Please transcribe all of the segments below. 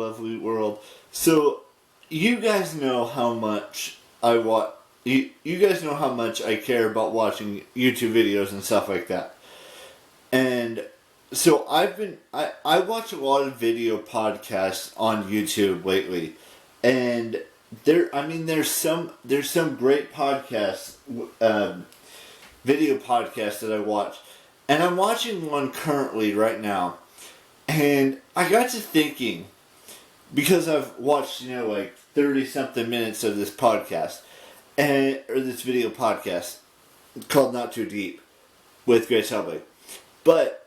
lovely world. So, you guys know how much I watch. You guys know how much I care about watching YouTube videos and stuff like that. And so I watch a lot of video podcasts on YouTube lately, and there's some great podcasts, video podcasts that I watch, and I'm watching one currently right now, and I got to thinking, because I've watched 30 something minutes of this podcast, or this video podcast called Not Too Deep with Grace Helbig. But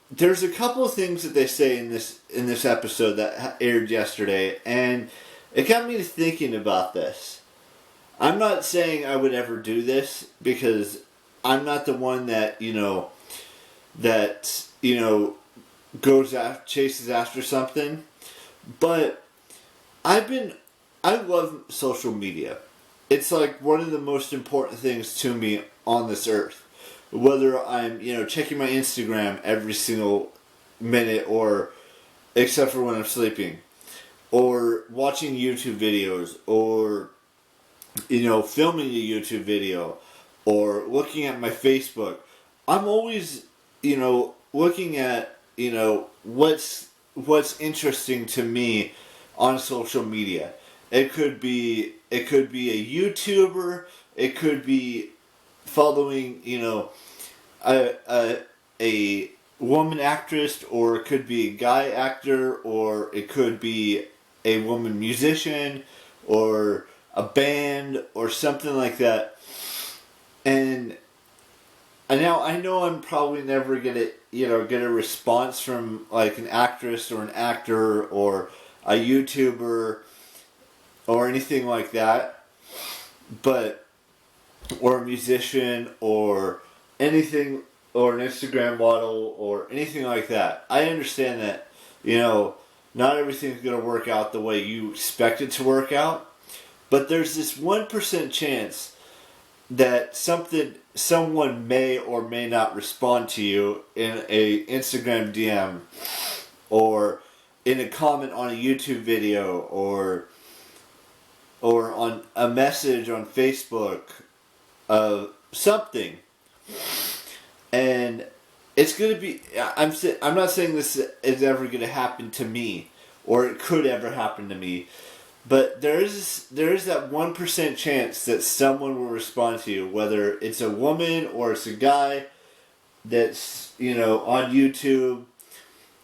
there's a couple of things that they say in this episode that aired yesterday, and it got me to thinking about this. I'm not saying I would ever do this, because I'm not the one that chases after something. But I love social media. It's like one of the most important things to me on this earth. Whether I'm, checking my Instagram every single minute, or except for when I'm sleeping, or watching YouTube videos, or, filming a YouTube video, or looking at my Facebook. I'm always, looking at, what's interesting to me on social media. It could be a YouTuber, it could be following, a woman actress, or it could be a guy actor, or it could be a woman musician, or a band, or something like that. And now I know I'm probably never gonna, get a response from like an actress or an actor or a YouTuber or anything like that, or a musician or anything, or an Instagram model or anything like that. I understand that, not everything's going to work out the way you expect it to work out, but there's this 1% chance that someone may or may not respond to you in a Instagram DM, or in a comment on a YouTube video, or on a message on Facebook, something. And it's going to be, I'm not saying this is ever going to happen to me, or it could ever happen to me, but there is that 1% chance that someone will respond to you, whether it's a woman or it's a guy that's, on YouTube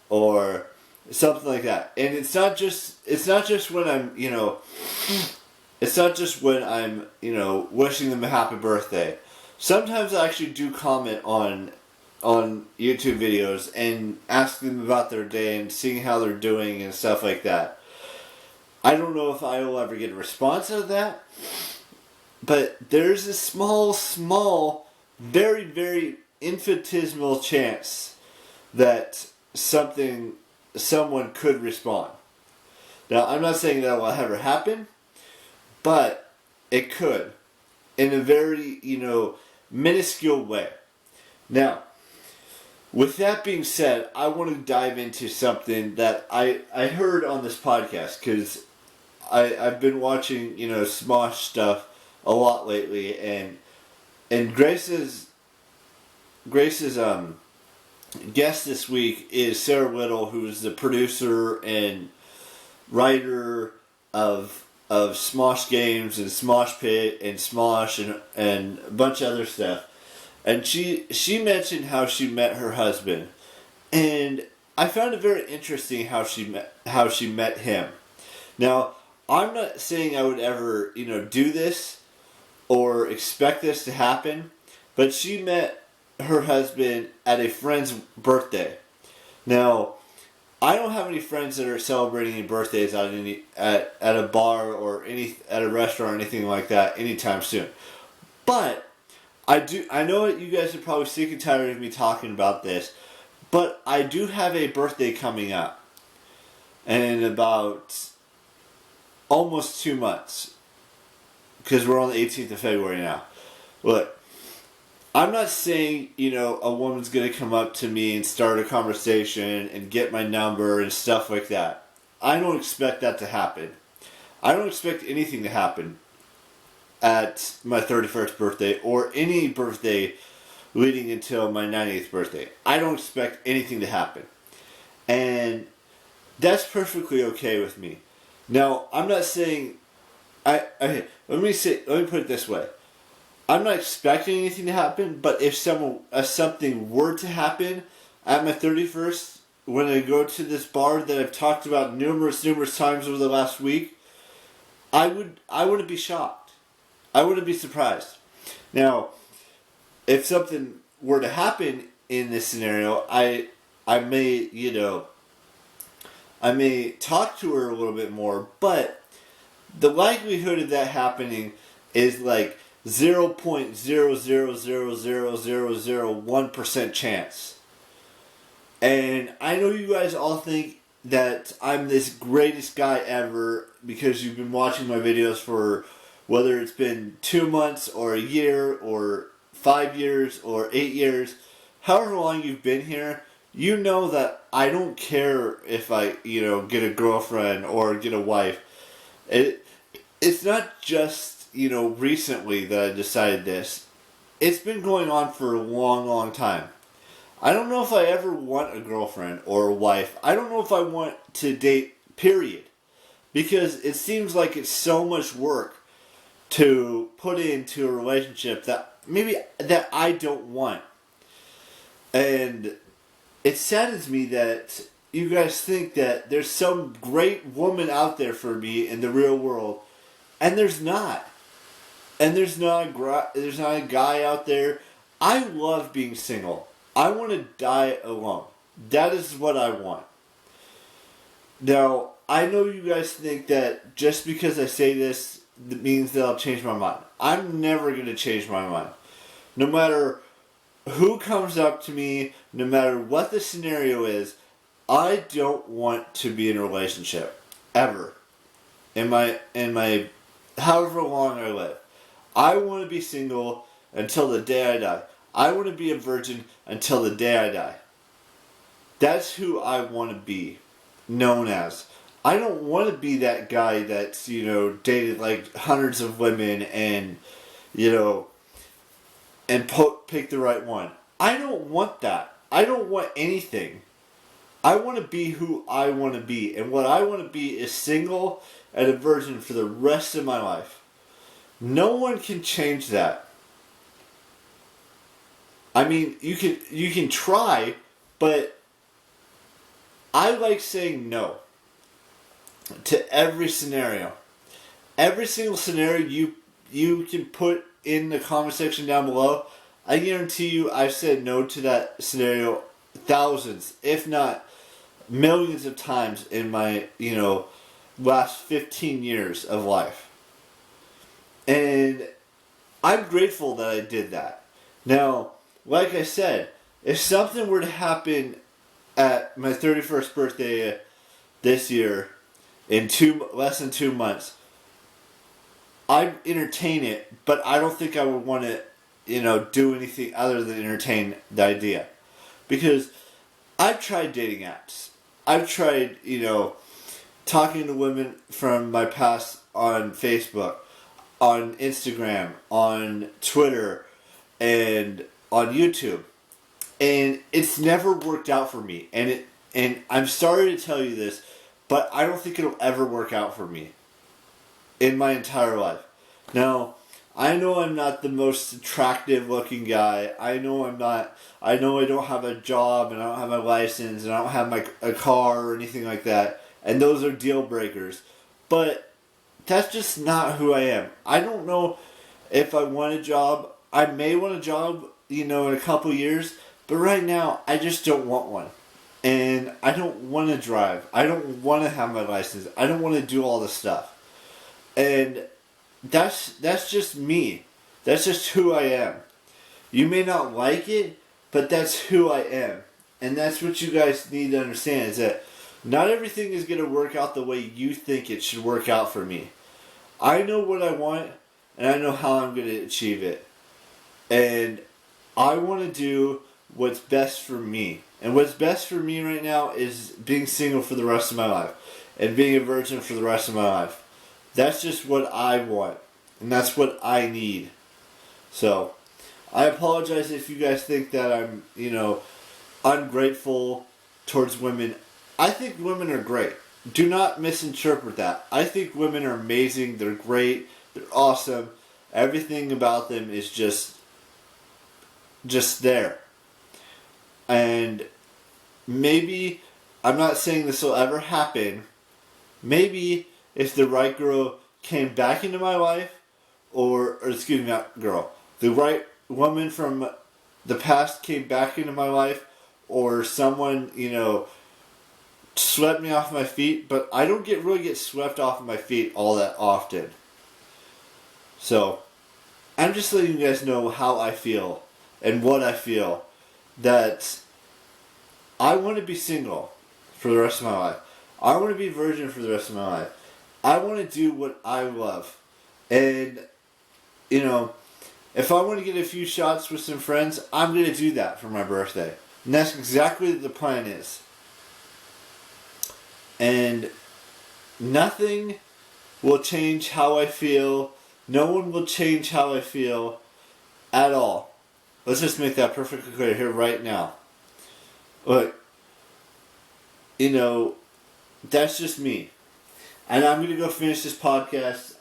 or something like that. And it's not just when I'm, it's not just when I'm, wishing them a happy birthday. Sometimes I actually do comment on YouTube videos and ask them about their day and seeing how they're doing and stuff like that. I don't know if I will ever get a response out of that, but there's a small, very, very infinitesimal chance that someone could respond. Now, I'm not saying that will ever happen, but it could, in a very, minuscule way. Now, with that being said, I want to dive into something that I heard on this podcast, because I've been watching, Smosh stuff a lot lately, and Grace's guest this week is Sarah Whittle, who is the producer and writer of Smosh Games and Smosh Pit and Smosh and a bunch of other stuff. And she mentioned how she met her husband, and I found it very interesting how she met him. Now, I'm not saying I would ever, do this or expect this to happen, but she met her husband at a friend's birthday. Now, I don't have any friends that are celebrating any birthdays at a bar or at a restaurant or anything like that anytime soon. But I know that you guys are probably sick and tired of me talking about this, but I do have a birthday coming up, and in about almost 2 months, because we're on the 18th of February now. Look, I'm not saying, a woman's going to come up to me and start a conversation and get my number and stuff like that. I don't expect that to happen. I don't expect anything to happen at my 31st birthday or any birthday leading until my 90th birthday. I don't expect anything to happen. And that's perfectly okay with me. Now, I'm not saying let me put it this way. I'm not expecting anything to happen, but if something were to happen at my 31st, when I go to this bar that I've talked about numerous times over the last week, I wouldn't be shocked. I wouldn't be surprised. Now, if something were to happen in this scenario, I may, I may talk to her a little bit more, but the likelihood of that happening is like 0.0000001% chance. And I know you guys all think that I'm this greatest guy ever because you've been watching my videos for whether it's been 2 months or a year or 5 years or 8 years. However long you've been here, you know that I don't care if I, get a girlfriend or get a wife. It's not just, recently that I decided this. It's been going on for a long time. I don't know if I ever want a girlfriend or a wife. I don't know if I want to date, period. Because it seems like it's so much work to put into a relationship that I don't want. And it saddens me that you guys think that there's some great woman out there for me in the real world, and there's not. And there's not a guy out there. I love being single. I want to die alone. That is what I want. Now, I know you guys think that just because I say this, that means that I'll change my mind. I'm never going to change my mind. No matter who comes up to me, no matter what the scenario is, I don't want to be in a relationship. Ever. In my however long I live. I want to be single until the day I die. I want to be a virgin until the day I die. That's who I want to be known as. I don't want to be that guy that's, dated like hundreds of women and, pick the right one. I don't want that. I don't want anything. I want to be who I want to be. And what I want to be is single and a virgin for the rest of my life. No one can change that. I mean, you can try, but I like saying no to every scenario. Every single scenario you can put in the comment section down below, I guarantee you I've said no to that scenario thousands, if not millions of times in my, last 15 years of life. And I'm grateful that I did that. Now, like I said, if something were to happen at my 31st birthday this year in less than 2 months, I'd entertain it, but I don't think I would want to, do anything other than entertain the idea. Because I've tried dating apps. I've tried, talking to women from my past on Facebook, on Instagram, on Twitter, and on YouTube. And it's never worked out for me. And I'm sorry to tell you this, but I don't think it'll ever work out for me in my entire life. Now, I know I'm not the most attractive looking guy. I know I don't have a job and I don't have my license and I don't have a car or anything like that. And those are deal breakers. But that's just not who I am. I don't know if I want a job. I may want a job, in a couple years. But right now, I just don't want one. And I don't want to drive. I don't want to have my license. I don't want to do all this stuff. And that's just me. That's just who I am. You may not like it, but that's who I am. And that's what you guys need to understand, is that not everything is going to work out the way you think it should work out for me. I know what I want, and I know how I'm going to achieve it. And I want to do what's best for me. And what's best for me right now is being single for the rest of my life. and being a virgin for the rest of my life. That's just what I want. And that's what I need. So, I apologize if you guys think that I'm, ungrateful towards women. I think women are great. Do not misinterpret that. I think women are amazing. They're great. They're awesome. Everything about them is just there. And maybe, I'm not saying this will ever happen, maybe if the right girl came back into my life, or excuse me, not girl, the right woman from the past came back into my life, or someone, swept me off my feet, but I don't really get swept off of my feet all that often. So, I'm just letting you guys know how I feel and what I feel, that I want to be single for the rest of my life. I want to be a virgin for the rest of my life. I want to do what I love. And, if I want to get a few shots with some friends, I'm going to do that for my birthday. And that's exactly what the plan is. And nothing will change how I feel. No one will change how I feel at all. Let's just make that perfectly clear here right now. Look, that's just me. And I'm going to go finish this podcast.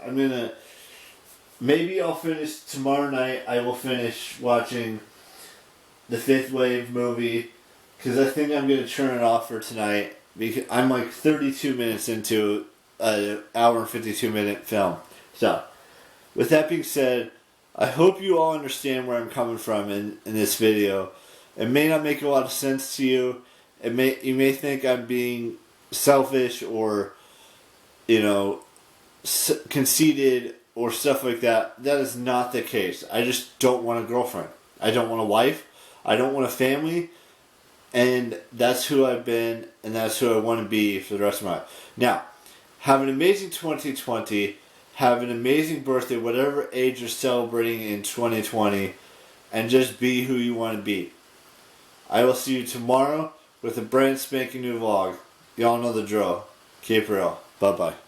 Maybe I'll finish tomorrow night. I will finish watching the Fifth Wave movie, because I think I'm going to turn it off for tonight, because I'm like 32 minutes into an hour and 52 minute film. So, with that being said, I hope you all understand where I'm coming from in this video. It may not make a lot of sense to you. You may think I'm being selfish or, conceited or stuff like that. That is not the case. I just don't want a girlfriend. I don't want a wife. I don't want a family. And that's who I've been, and that's who I want to be for the rest of my life. Now, have an amazing 2020. Have an amazing birthday, whatever age you're celebrating in 2020. And just be who you want to be. I will see you tomorrow with a brand spanking new vlog. Y'all know the drill. Keep real. Bye-bye.